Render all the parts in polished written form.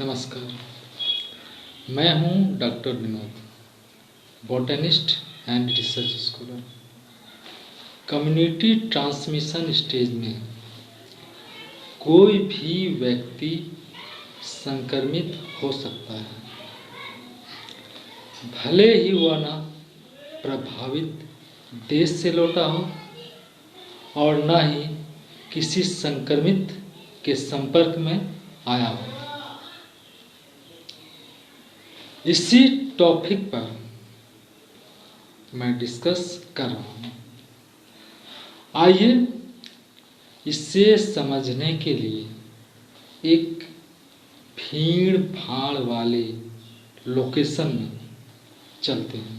नमस्कार, मैं हूं doctor Vinod, botanist and research scholar. Community transmission stage में कोई भी व्यक्ति संक्रमित हो सकता है, भले ही वह न प्रभावित देश से लौटा हो और न ही किसी संक्रमित के संपर्क में आया हो। इसी टॉपिक पर मैं डिस्कस कर रहा हूँ। आइए इसे समझने के लिए एक भीड़ भाड़ वाले लोकेशन में चलते हैं।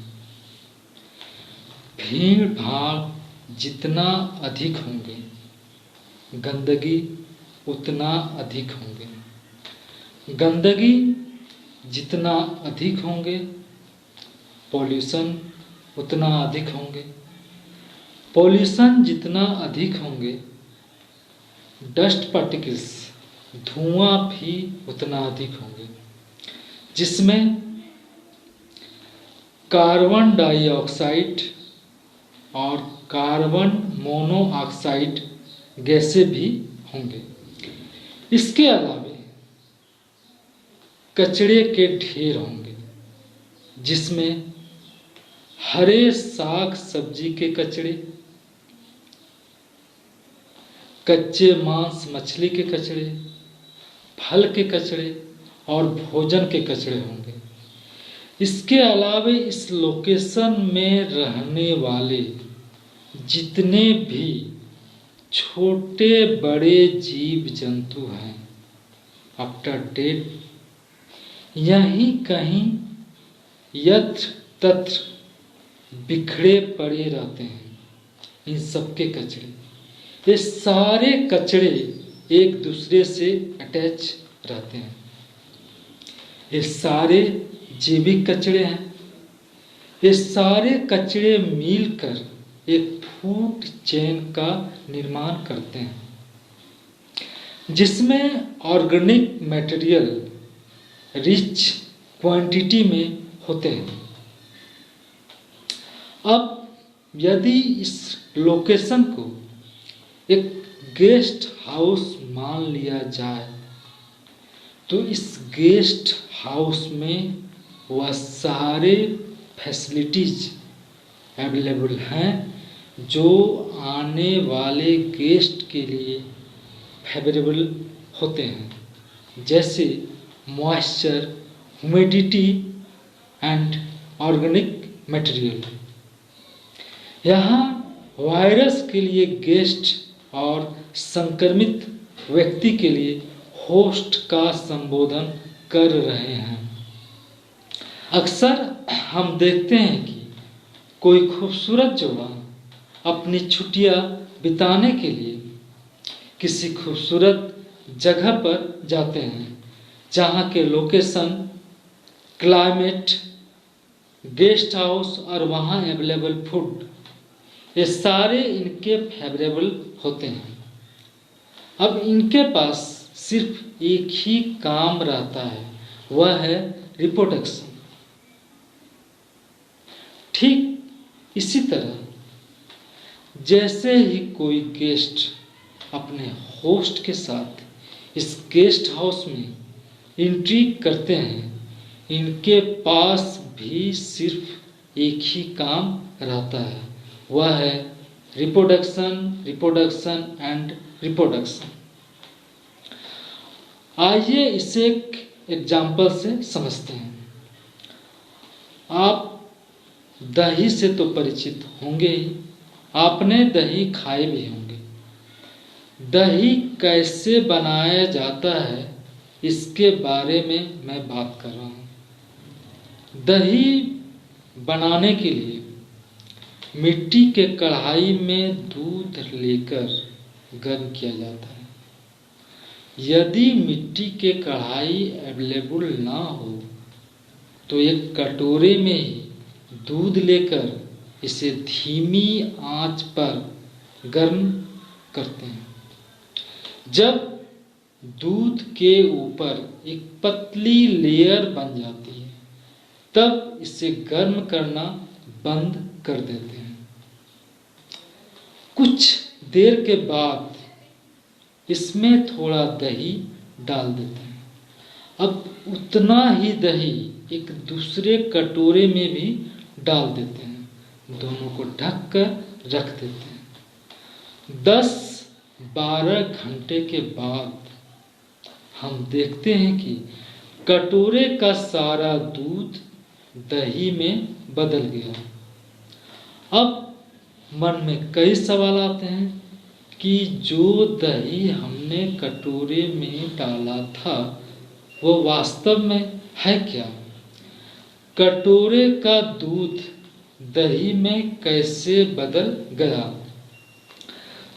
भीड़ भाड़ जितना अधिक होंगे, गंदगी उतना अधिक होंगे। गंदगी जितना अधिक होंगे, पॉल्यूशन उतना अधिक होंगे। पॉल्यूशन जितना अधिक होंगे, डस्ट पार्टिकल्स धुआं भी उतना अधिक होंगे, जिसमें कार्बन डाइऑक्साइड और कार्बन मोनोऑक्साइड गैसें भी होंगे। इसके अलावा कचरे के ढेर होंगे, जिसमें हरे साग सब्जी के कचरे, कच्चे मांस मछली के कचरे, फल के कचरे और भोजन के कचरे होंगे। इसके अलावा इस लोकेशन में रहने वाले जितने भी छोटे बड़े जीव जंतु हैं, आफ्टर डेथ यहीं कहीं यत्र तत्र बिखरे पड़े रहते हैं। इन सबके कचरे, ये सारे कचरे एक दूसरे से अटैच रहते हैं। ये सारे जैविक कचरे हैं। ये सारे कचरे मिलकर एक फूड चेन का निर्माण करते हैं, जिसमें ऑर्गेनिक मटेरियल रिच क्वांटिटी में होते हैं। अब यदि इस लोकेशन को एक गेस्ट हाउस मान लिया जाए, तो इस गेस्ट हाउस में वह सारे फैसिलिटीज अवेलेबल हैं जो आने वाले गेस्ट के लिए फेवरेबल होते हैं, जैसे moisture, humidity and organic material. यहाँ वायरस के लिए गेस्ट और संक्रमित व्यक्ति के लिए होस्ट का संबोधन कर रहे हैं। अक्सर हम देखते हैं कि कोई खूबसूरत जोड़ा अपनी छुट्टियां बिताने के लिए किसी खूबसूरत जगह पर जाते हैं, जहाँ के लोकेशन, क्लाइमेट, गेस्ट हाउस और वहाँ अवेलेबल फूड, ये सारे इनके फेवरेबल होते हैं। अब इनके पास सिर्फ एक ही काम रहता है, वह है रिप्रोडक्शन। ठीक इसी तरह जैसे ही कोई गेस्ट अपने होस्ट के साथ इस गेस्ट हाउस में एंट्री करते हैं, इनके पास भी सिर्फ एक ही काम रहता है, वह है रिप्रोडक्शन, रिप्रोडक्शन एंड रिप्रोडक्शन। आइए इसे एक एग्जाम्पल से समझते हैं। आप दही से तो परिचित होंगे ही, आपने दही खाए भी होंगे। दही कैसे बनाया जाता है, इसके बारे में मैं बात कर रहा हूँ। दही बनाने के लिए मिट्टी के कढ़ाई में दूध लेकर गर्म किया जाता है। यदि मिट्टी के कढ़ाई अवेलेबल ना हो, तो एक कटोरे में ही दूध लेकर इसे धीमी आंच पर गर्म करते हैं। जब दूध के ऊपर एक पतली लेयर बन जाती है, तब इसे गर्म करना बंद कर देते हैं। कुछ देर के बाद इसमें थोड़ा दही डाल देते हैं। अब उतना ही दही एक दूसरे कटोरे में भी डाल देते हैं। दोनों को ढक कर रख देते हैं। 10-12 घंटे के बाद हम देखते हैं कि कटोरे का सारा दूध दही में बदल गया। अब मन में कई सवाल आते हैं कि जो दही हमने कटोरे में डाला था वो वास्तव में है क्या? कटोरे का दूध दही में कैसे बदल गया?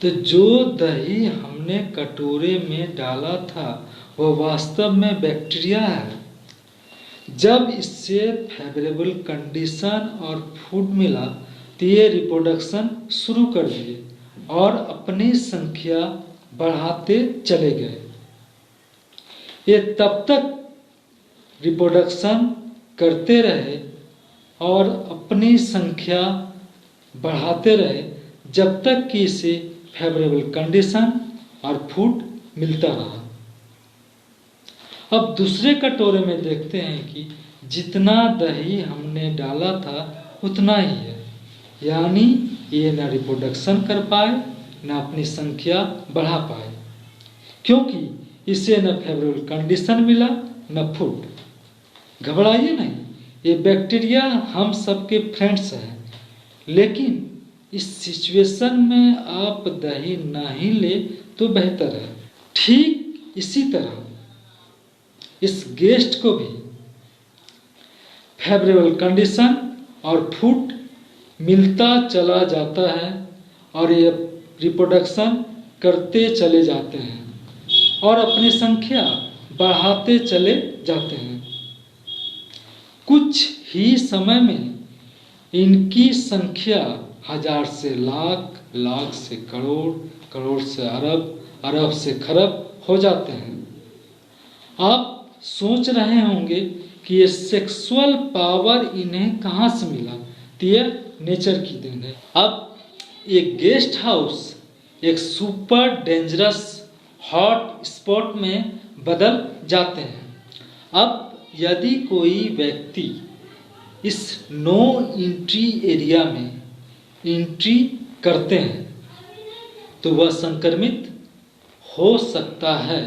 तो जो दही हमने कटोरे में डाला था वो वास्तव में बैक्टीरिया है। जब इससे फेवरेबल कंडीशन और फूड मिला तो ये रिप्रोडक्शन शुरू कर दिए और अपनी संख्या बढ़ाते चले गए। ये तब तक रिप्रोडक्शन करते रहे और अपनी संख्या बढ़ाते रहे जब तक कि इसे फेवरेबल कंडीशन और फूड मिलता रहा। अब दूसरे कटोरे में देखते हैं कि जितना दही हमने डाला था उतना ही है, यानी ये न रिप्रोडक्शन कर पाए न अपनी संख्या बढ़ा पाए, क्योंकि इसे न फेवरेबल कंडीशन मिला न फूड। घबराइए नहीं, ये बैक्टीरिया हम सबके फ्रेंड्स हैं, लेकिन इस सिचुएशन में आप दही नहीं ले तो बेहतर है। ठीक इसी तरह इस गेस्ट को भी फेवरेबल कंडीशन और फूड मिलता चला जाता है और ये रिप्रोडक्शन करते चले जाते हैं और अपनी संख्या बढ़ाते चले जाते हैं। कुछ ही समय में इनकी संख्या 1000 से लाख, लाख से करोड़, करोड़ से अरब, अरब से खरब हो जाते हैं। आप सोच रहे होंगे कि ये सेक्सुअल पावर इन्हें कहाँ से मिला? तो ये नेचर की देन है। अब एक गेस्ट हाउस एक सुपर डेंजरस हॉट स्पॉट में बदल जाते हैं। अब यदि कोई व्यक्ति इस नो एंट्री एरिया में एंट्री करते हैं तो वह संक्रमित हो सकता है,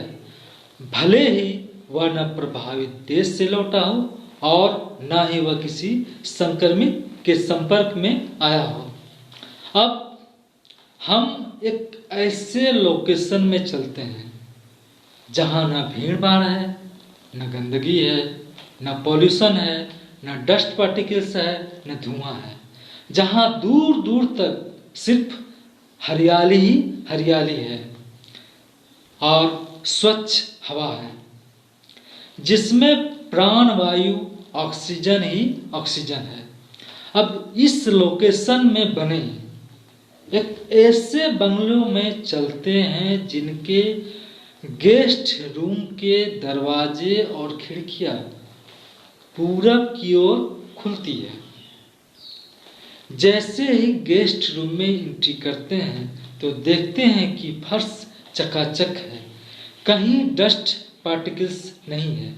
भले ही वह न प्रभावित देश से लौटा हो और न ही वह किसी संक्रमित के संपर्क में आया हो। अब हम एक ऐसे लोकेशन में चलते हैं जहाँ न भीड़ भाड़ है, न गंदगी है, न पॉल्यूशन है, न डस्ट पार्टिकल्स है, न धुआं है, जहाँ दूर दूर तक सिर्फ हरियाली ही हरियाली है और स्वच्छ हवा है, जिसमें प्राणवायु ऑक्सीजन ही ऑक्सीजन है। अब इस लोकेशन में बने एक ऐसे बंगलों में चलते हैं जिनके गेस्ट रूम के दरवाजे और खिड़कियां पूरब की ओर खुलती है। जैसे ही गेस्ट रूम में एंट्री करते हैं तो देखते हैं कि फर्श चकाचक है, कहीं डस्ट पार्टिकल्स नहीं है,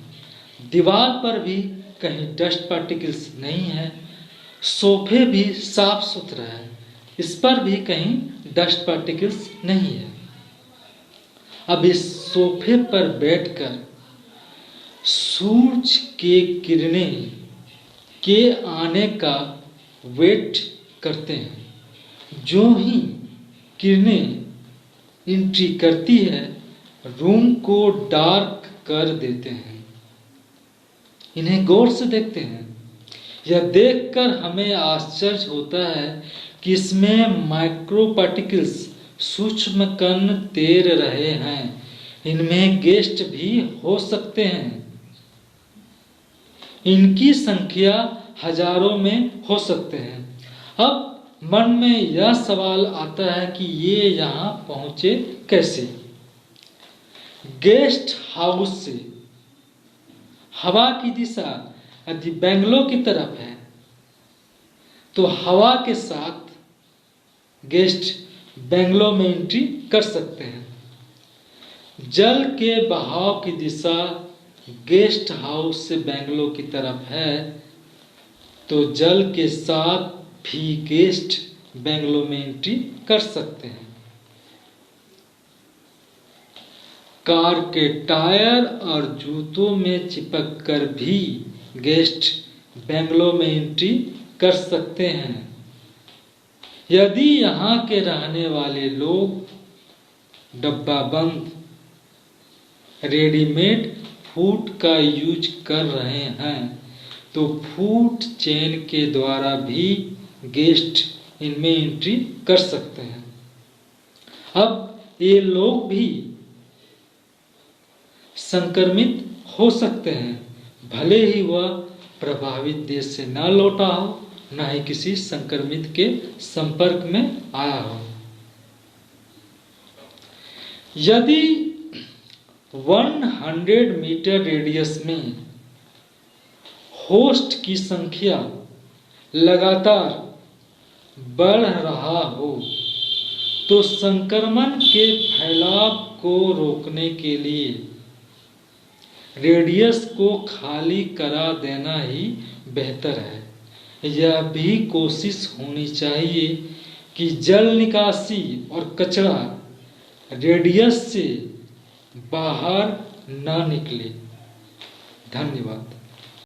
दीवार पर भी कहीं डस्ट पार्टिकल्स नहीं है, सोफे भी साफ सुथरा है, इस पर भी कहीं डस्ट पार्टिकल्स नहीं है। अब इस सोफे पर बैठकर सूरज के किरणें के आने का वेट करते हैं। जो ही किरणें एंट्री करती है रूम को डार्क कर देते हैं। इन्हें गौर से देखते हैं। यह देखकर हमें आश्चर्य होता है कि इसमें माइक्रो पार्टिकल्स सूक्ष्म कण तैर रहे हैं। इनमें गेस्ट भी हो सकते हैं। इनकी संख्या हजारों में हो सकते हैं। अब मन में यह सवाल आता है कि ये यहाँ पहुंचे कैसे? गेस्ट हाउस से हवा की दिशा यदि बेंगलो की तरफ है तो हवा के साथ गेस्ट बेंगलो में एंट्री कर सकते हैं। जल के बहाव की दिशा गेस्ट हाउस से बेंगलो की तरफ है तो जल के साथ भी गेस्ट बेंगलो में एंट्री कर सकते हैं। कार के टायर और जूतों में चिपक कर भी गेस्ट बेंगलो में एंट्री कर सकते हैं। यदि यहाँ के रहने वाले लोग डब्बाबंद रेडीमेड फूड का यूज कर रहे हैं तो फूड चेन के द्वारा भी गेस्ट इनमें एंट्री कर सकते हैं। अब ये लोग भी संक्रमित हो सकते हैं, भले ही वह प्रभावित देश से न लौटा हो, न ही किसी संक्रमित के संपर्क में आया हो। यदि 100 मीटर रेडियस में होस्ट की संख्या लगातार बढ़ रहा हो तो संक्रमण के फैलाव को रोकने के लिए रेडियस को खाली करा देना ही बेहतर है। यह भी कोशिश होनी चाहिए कि जल निकासी और कचरा रेडियस से बाहर न निकले। धन्यवाद।